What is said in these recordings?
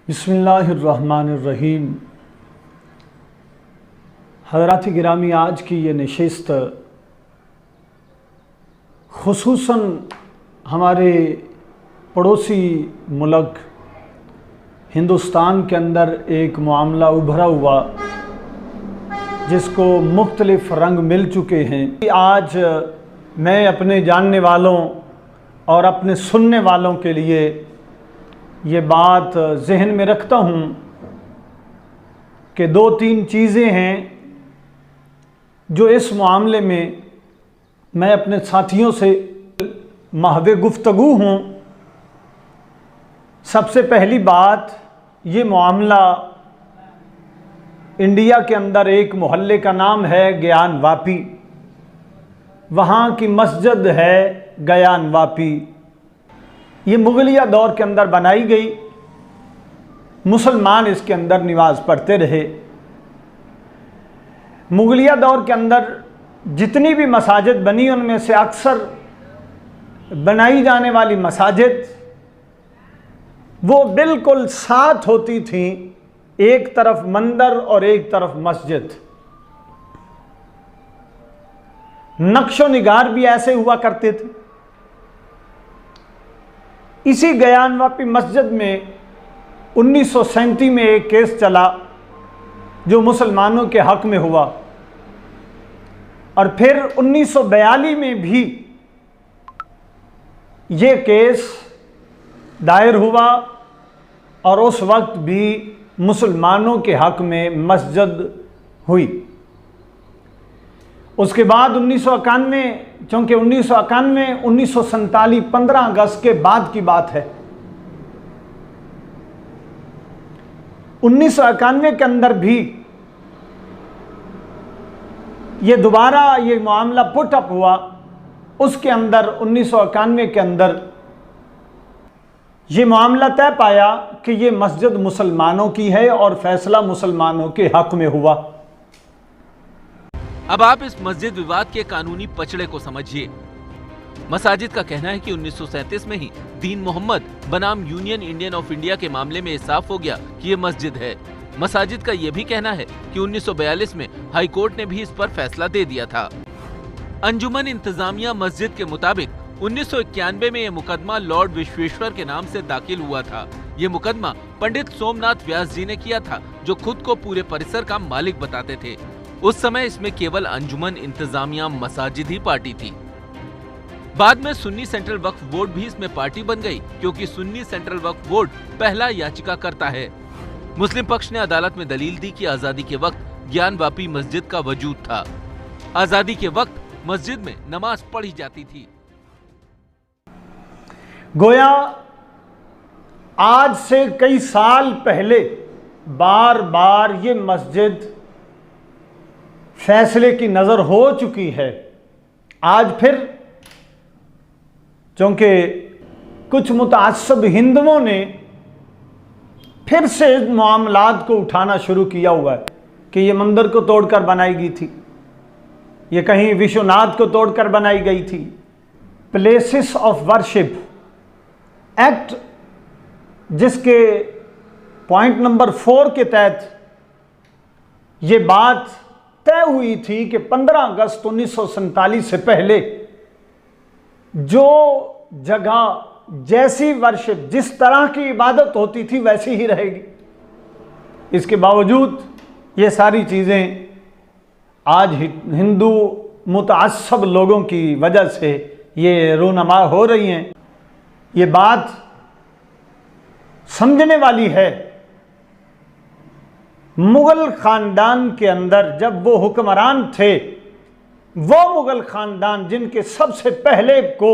बिस्मिल्लाहिर्रहमानिर्रहीम। हज़रात गिरामी, आज की ये नशिस्त खुसूसन हमारे पड़ोसी मुल्क हिंदुस्तान के अंदर एक मामला उभरा हुआ जिसको मुख्तलिफ़ रंग मिल चुके हैं। आज मैं अपने जानने वालों और अपने सुनने वालों के लिए ये बात जहन में रखता हूँ कि दो तीन चीज़ें हैं जो इस मामले में मैं अपने साथियों से महवे गुफ्तगू हूँ। सबसे पहली बात, ये मामला इंडिया के अंदर एक मोहल्ले का नाम है गयान वापी। वहाँ की मस्जिद है गयान वापी। ये मुगलिया दौर के अंदर बनाई गई, मुसलमान इसके अंदर नमाज पढ़ते रहे। मुगलिया दौर के अंदर जितनी भी मसाजिद बनी उनमें से अक्सर बनाई जाने वाली मसाजिद वो बिल्कुल साथ होती थी, एक तरफ मंदिर और एक तरफ मस्जिद। नक्शो निगार भी ऐसे हुआ करते थे। इसी गयान वापी मस्जिद में 1937 में एक केस चला जो मुसलमानों के हक में हुआ, और फिर 1942 में भी ये केस दायर हुआ और उस वक्त भी मुसलमानों के हक में मस्जिद हुई। उसके बाद 1991, चूँकि 1991 1947 15 अगस्त के बाद की बात है, 1991 के अंदर भी ये दोबारा ये मामला पुट अप हुआ। उसके अंदर 1991 के अंदर ये मामला तय पाया कि ये मस्जिद मुसलमानों की है और फैसला मुसलमानों के हक में हुआ। अब आप इस मस्जिद विवाद के कानूनी पचड़े को समझिए। मसाजिद का कहना है कि 1937 में ही दीन मोहम्मद बनाम यूनियन इंडियन ऑफ इंडिया के मामले में साफ हो गया कि ये मस्जिद है। मसाजिद का यह भी कहना है कि 1942 में हाई कोर्ट ने भी इस पर फैसला दे दिया था। अंजुमन इंतजामिया मस्जिद के मुताबिक 1991 में यह मुकदमा लॉर्ड विश्वेश्वर के नाम से दाखिल हुआ था। ये मुकदमा पंडित सोमनाथ व्यास जी ने किया था, जो खुद को पूरे परिसर का मालिक बताते थे। उस समय इसमें केवल अंजुमन इंतजामिया मसाजिद ही पार्टी थी। बाद में सुन्नी सेंट्रल वक्फ बोर्ड भी इसमें पार्टी बन गई, क्योंकि सुन्नी सेंट्रल वक्फ बोर्ड पहला याचिका करता है। मुस्लिम पक्ष ने अदालत में दलील दी कि आजादी के वक्त ज्ञान वापी मस्जिद का वजूद था। आजादी के वक्त मस्जिद में नमाज पढ़ी जाती थी। गोया आज से कई साल पहले बार बार ये मस्जिद फैसले की नज़र हो चुकी है। आज फिर चूँकि कुछ मुतअस्सिब हिंदुओं ने फिर से इस मामलात को उठाना शुरू किया हुआ है कि ये मंदिर को तोड़कर बनाई गई थी, ये कहीं विश्वनाथ को तोड़कर बनाई गई थी। प्लेसेस ऑफ वर्शिप एक्ट, जिसके पॉइंट नंबर 4 के तहत ये बात तय हुई थी कि 15 अगस्त 1947 से पहले जो जगह जैसी वर्शिप, जिस तरह की इबादत होती थी वैसी ही रहेगी। इसके बावजूद ये सारी चीज़ें आज हिंदू मुतअस्सिब लोगों की वजह से ये रूनमा हो रही हैं। ये बात समझने वाली है। मुगल खानदान के अंदर जब वो हुक्मरान थे, वो मुगल खानदान जिनके सबसे पहले को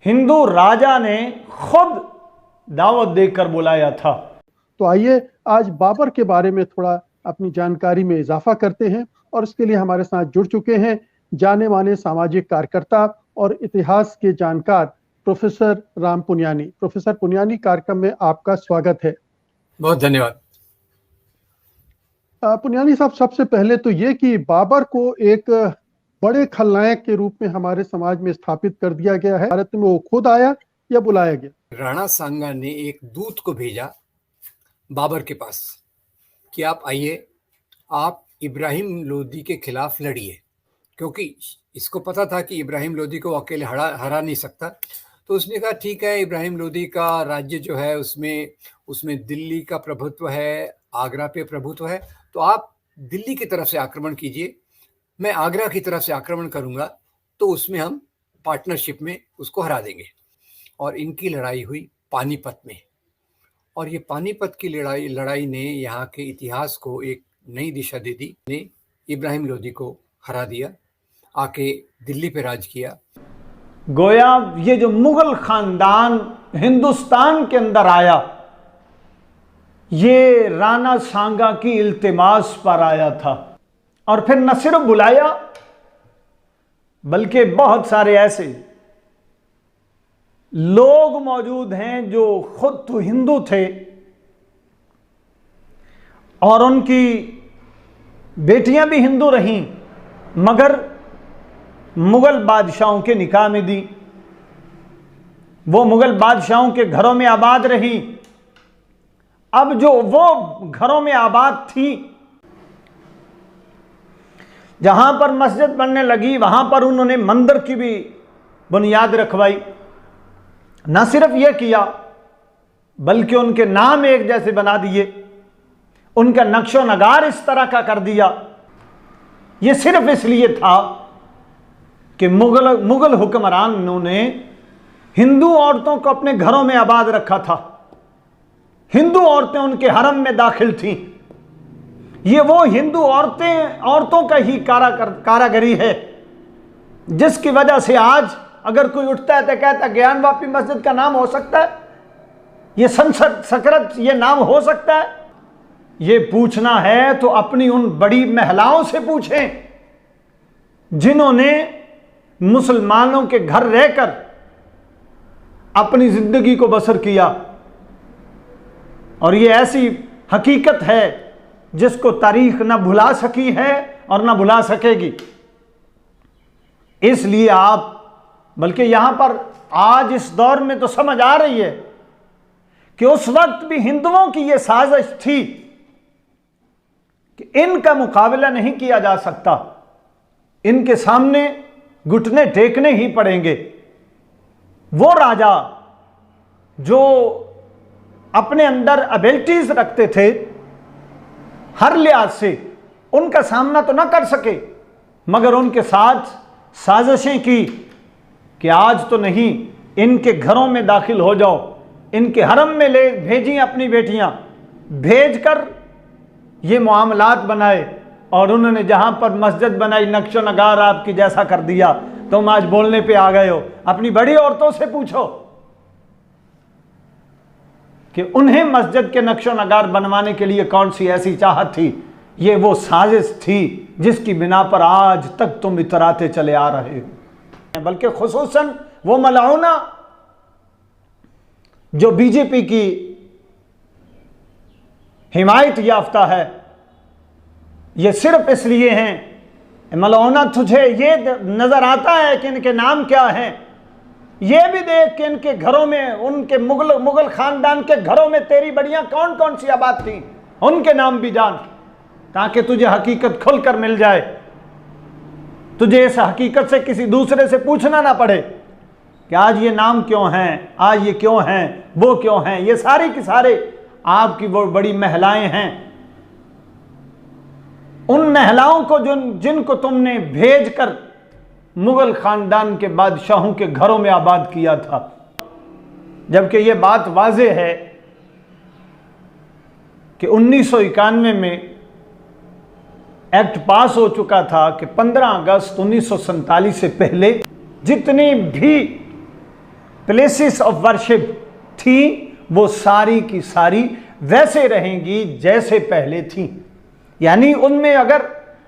हिंदू राजा ने खुद दावत देकर बुलाया था। तो आइए आज बाबर के बारे में थोड़ा अपनी जानकारी में इजाफा करते हैं, और इसके लिए हमारे साथ जुड़ चुके हैं जाने माने सामाजिक कार्यकर्ता और इतिहास के जानकार प्रोफेसर राम पुनियानी। प्रोफेसर पुनियानी, कार्यक्रम में आपका स्वागत है। बहुत धन्यवाद। पुनियानी साहब, सबसे पहले तो ये कि बाबर को एक बड़े खलनायक के रूप में हमारे समाज में स्थापित कर दिया गया है। भारत में वो खुद आया या बुलाया गया? राणा सांगा ने एक दूत को भेजा बाबर के पास कि आप आइए, आप इब्राहिम लोदी के खिलाफ लड़िए, क्योंकि इसको पता था कि इब्राहिम लोदी को अकेले हरा नहीं सकता। तो उसने कहा ठीक है, इब्राहिम लोदी का राज्य जो है उसमें दिल्ली का प्रभुत्व है, आगरा पे प्रभुत्व है, तो आप दिल्ली की तरफ से आक्रमण कीजिए, मैं आगरा की तरफ से आक्रमण करूंगा, तो उसमें हम पार्टनरशिप में उसको हरा देंगे। और इनकी लड़ाई हुई पानीपत में, और ये पानीपत की लड़ाई ने यहाँ के इतिहास को एक नई दिशा दे दी, ने इब्राहिम लोदी को हरा दिया, आके दिल्ली पे राज किया। गोया ये जो मुगल खानदान हिंदुस्तान के अंदर आया, ये राणा सांगा की इल्तिमास पर आया था, और फिर न सिर्फ बुलाया बल्कि बहुत सारे ऐसे लोग मौजूद हैं जो खुद तो हिंदू थे और उनकी बेटियां भी हिंदू रहीं, मगर मुगल बादशाहों के निकाह में दी, वो मुगल बादशाहों के घरों में आबाद रही। अब जो वो घरों में आबाद थी, जहां पर मस्जिद बनने लगी, वहां पर उन्होंने मंदिर की भी बुनियाद रखवाई। न सिर्फ यह किया बल्कि उनके नाम एक जैसे बना दिए, उनका नक्शो नगार इस तरह का कर दिया। यह सिर्फ इसलिए था कि मुगल हुक्मरानों ने हिंदू औरतों को अपने घरों में आबाद रखा था, हिंदू औरतें उनके हरम में दाखिल थीं। ये वो हिंदू औरतों का ही कारागरी है जिसकी वजह से आज अगर कोई उठता है तो कहता है ज्ञानवापी मस्जिद का नाम हो सकता है, ये संसद सकरत ये नाम हो सकता है। ये पूछना है तो अपनी उन बड़ी महिलाओं से पूछें जिन्होंने मुसलमानों के घर रहकर अपनी जिंदगी को बसर किया, और ये ऐसी हकीकत है जिसको तारीख ना भुला सकी है और ना भुला सकेगी। इसलिए आप, बल्कि यहां पर आज इस दौर में तो समझ आ रही है कि उस वक्त भी हिंदुओं की यह साजिश थी कि इनका मुकाबला नहीं किया जा सकता, इनके सामने घुटने टेकने ही पड़ेंगे। वो राजा जो अपने अंदर एबिलिटीज रखते थे, हर लिहाज से उनका सामना तो ना कर सके, मगर उनके साथ साजिशें की कि आज तो नहीं, इनके घरों में दाखिल हो जाओ, इनके हरम में ले भेजी अपनी बेटियां, भेजकर ये मामलात बनाए, और उन्होंने जहां पर मस्जिद बनाई नक्शो नगार आपकी जैसा कर दिया। तुम आज बोलने पे आ गए हो, अपनी बड़ी औरतों से पूछो कि उन्हें मस्जिद के नक्शो नगार बनवाने के लिए कौन सी ऐसी चाहत थी। ये वो साजिश थी जिसकी बिना पर आज तक तुम इतराते चले आ रहे हो। बल्कि खुसूसन वो मलाउना जो बीजेपी की हिमायत याफ्ता है, ये सिर्फ इसलिए हैं मलाउना, तुझे ये नजर आता है कि इनके नाम क्या हैं, ये भी देख कि इनके घरों में, उनके मुगल खानदान के घरों में तेरी बढ़िया कौन कौन सी आबाद थी, उनके नाम भी जान, ताकि तुझे हकीकत खुलकर मिल जाए, तुझे इस हकीकत से किसी दूसरे से पूछना ना पड़े कि आज ये नाम क्यों हैं, आज ये क्यों हैं, वो क्यों हैं। ये सारे के सारे आपकी वो बड़ी महिलाएं हैं, उन महिलाओं को जिनको तुमने भेजकर मुगल खानदान के बादशाहों के घरों में आबाद किया था। जबकि यह बात वाज़ेह है कि 1991 में एक्ट पास हो चुका था कि 15 अगस्त 1947 से पहले जितनी भी प्लेसेस ऑफ वर्शिप थी वो सारी की सारी वैसे रहेंगी जैसे पहले थी। यानी उनमें अगर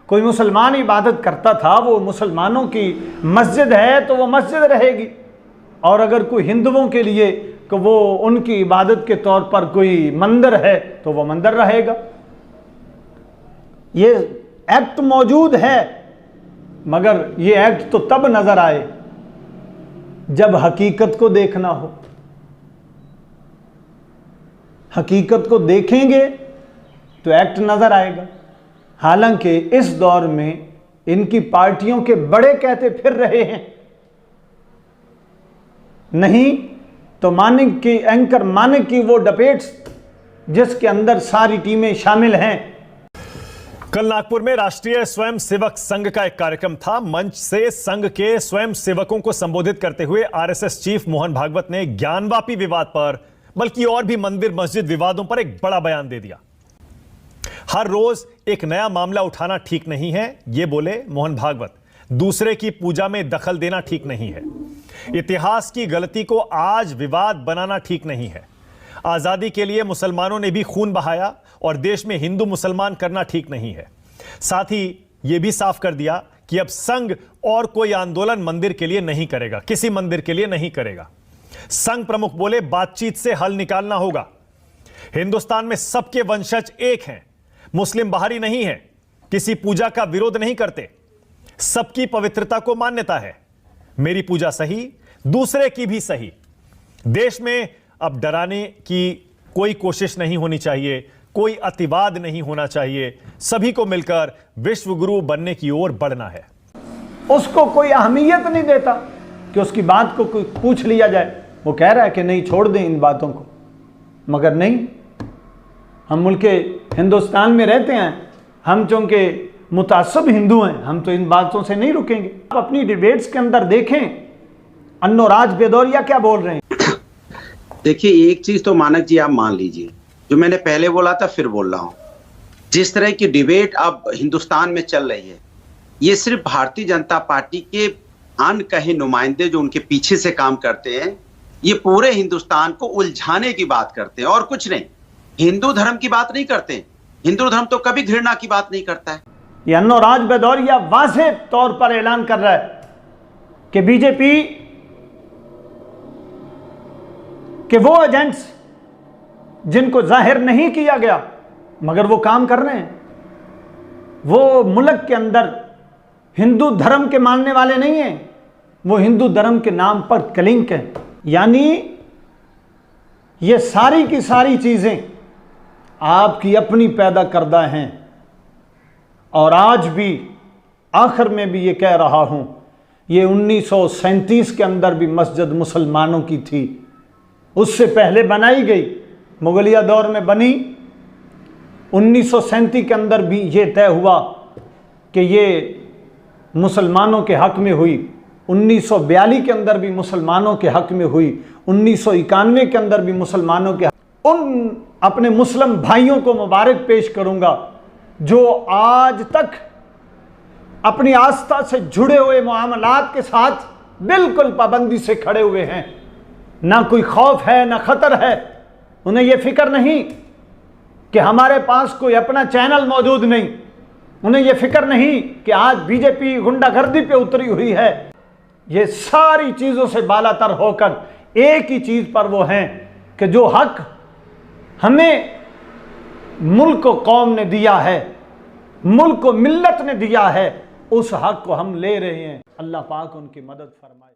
कोई मुसलमान इबादत करता था, वो मुसलमानों की मस्जिद है तो वो मस्जिद रहेगी, और अगर कोई हिंदुओं के लिए कि वो उनकी इबादत के तौर पर कोई मंदिर है तो वो मंदिर रहेगा। ये एक्ट मौजूद है, मगर ये एक्ट तो तब नजर आए जब हकीकत को देखना हो। हकीकत को देखेंगे तो एक्ट नजर आएगा। हालांकि इस दौर में इनकी पार्टियों के बड़े कहते फिर रहे हैं, नहीं तो मानिक की एंकर मानिक की वो डिबेट्स जिसके अंदर सारी टीमें शामिल हैं। कल नागपुर में राष्ट्रीय स्वयं सेवक संघ का एक कार्यक्रम था। मंच से संघ के स्वयं सेवकों को संबोधित करते हुए आरएसएस चीफ मोहन भागवत ने ज्ञानवापी विवाद पर, बल्कि और भी मंदिर मस्जिद विवादों पर एक बड़ा बयान दे दिया। हर रोज एक नया मामला उठाना ठीक नहीं है, ये बोले मोहन भागवत। दूसरे की पूजा में दखल देना ठीक नहीं है। इतिहास की गलती को आज विवाद बनाना ठीक नहीं है। आजादी के लिए मुसलमानों ने भी खून बहाया और देश में हिंदू मुसलमान करना ठीक नहीं है। साथ ही यह भी साफ कर दिया कि अब संघ और कोई आंदोलन मंदिर के लिए नहीं करेगा, किसी मंदिर के लिए नहीं करेगा। संघ प्रमुख बोले, बातचीत से हल निकालना होगा। हिंदुस्तान में सबके वंशज एक हैं, मुस्लिम बाहरी नहीं है, किसी पूजा का विरोध नहीं करते, सबकी पवित्रता को मान्यता है। मेरी पूजा सही, दूसरे की भी सही। देश में अब डराने की कोई कोशिश नहीं होनी चाहिए, कोई अतिवाद नहीं होना चाहिए। सभी को मिलकर विश्व गुरु बनने की ओर बढ़ना है। उसको कोई अहमियत नहीं देता कि उसकी बात को कोई पूछ लिया जाए। वो कह रहा है कि नहीं, छोड़ दें इन बातों को, मगर नहीं, हम मुल्क हिंदुस्तान में रहते हैं, हम चूंकि मुतासब हिंदू हैं, हम तो इन बातों से नहीं रुकेंगे। आप अपनी डिबेट्स के अंदर देखें अन्नोराज बेदौरिया क्या बोल रहे हैं। देखिए, एक चीज तो मानक जी आप मान लीजिए, जो मैंने पहले बोला था फिर बोल रहा हूं, जिस तरह की डिबेट अब हिंदुस्तान में चल रही है, ये सिर्फ भारतीय जनता पार्टी के अनकहे नुमाइंदे जो उनके पीछे से काम करते हैं, ये पूरे हिंदुस्तान को उलझाने की बात करते हैं और कुछ नहीं। हिंदू धर्म की बात नहीं करते। हिंदू धर्म तो कभी घृणा की बात नहीं करता है। ये अन्नोराज बेदौरिया वाज़ेह तौर पर ऐलान कर रहा है कि बीजेपी के वो एजेंट्स जिनको जाहिर नहीं किया गया मगर वो काम कर रहे हैं, वो मुल्क के अंदर हिंदू धर्म के मानने वाले नहीं हैं, वो हिंदू धर्म के नाम पर कलंक हैं। यानी ये सारी की सारी चीजें आपकी अपनी पैदा करदा हैं। और आज भी आखिर में भी ये कह रहा हूं, ये 1937 के अंदर भी मस्जिद मुसलमानों की थी, उससे पहले बनाई गई, मुगलिया दौर में बनी। 1937 के अंदर भी ये तय हुआ कि ये मुसलमानों के हक में हुई। 1942 के अंदर भी मुसलमानों के हक में हुई। 1991 के अंदर भी मुसलमानों के उन अपने मुस्लिम भाइयों को मुबारक पेश करूंगा जो आज तक अपनी आस्था से जुड़े हुए मामलात के साथ बिल्कुल पाबंदी से खड़े हुए हैं। ना कोई खौफ है, ना खतर है। उन्हें यह फिक्र नहीं कि हमारे पास कोई अपना चैनल मौजूद नहीं। उन्हें यह फिक्र नहीं कि आज बीजेपी गुंडागर्दी पे उतरी हुई है। ये सारी चीजों से बालातर होकर एक ही चीज पर वो हैं कि जो हक हमें मुल्क को कौम ने दिया है, मुल्क को मिल्लत ने दिया है, उस हक को हम ले रहे हैं। अल्लाह पाक उनकी मदद फरमाए।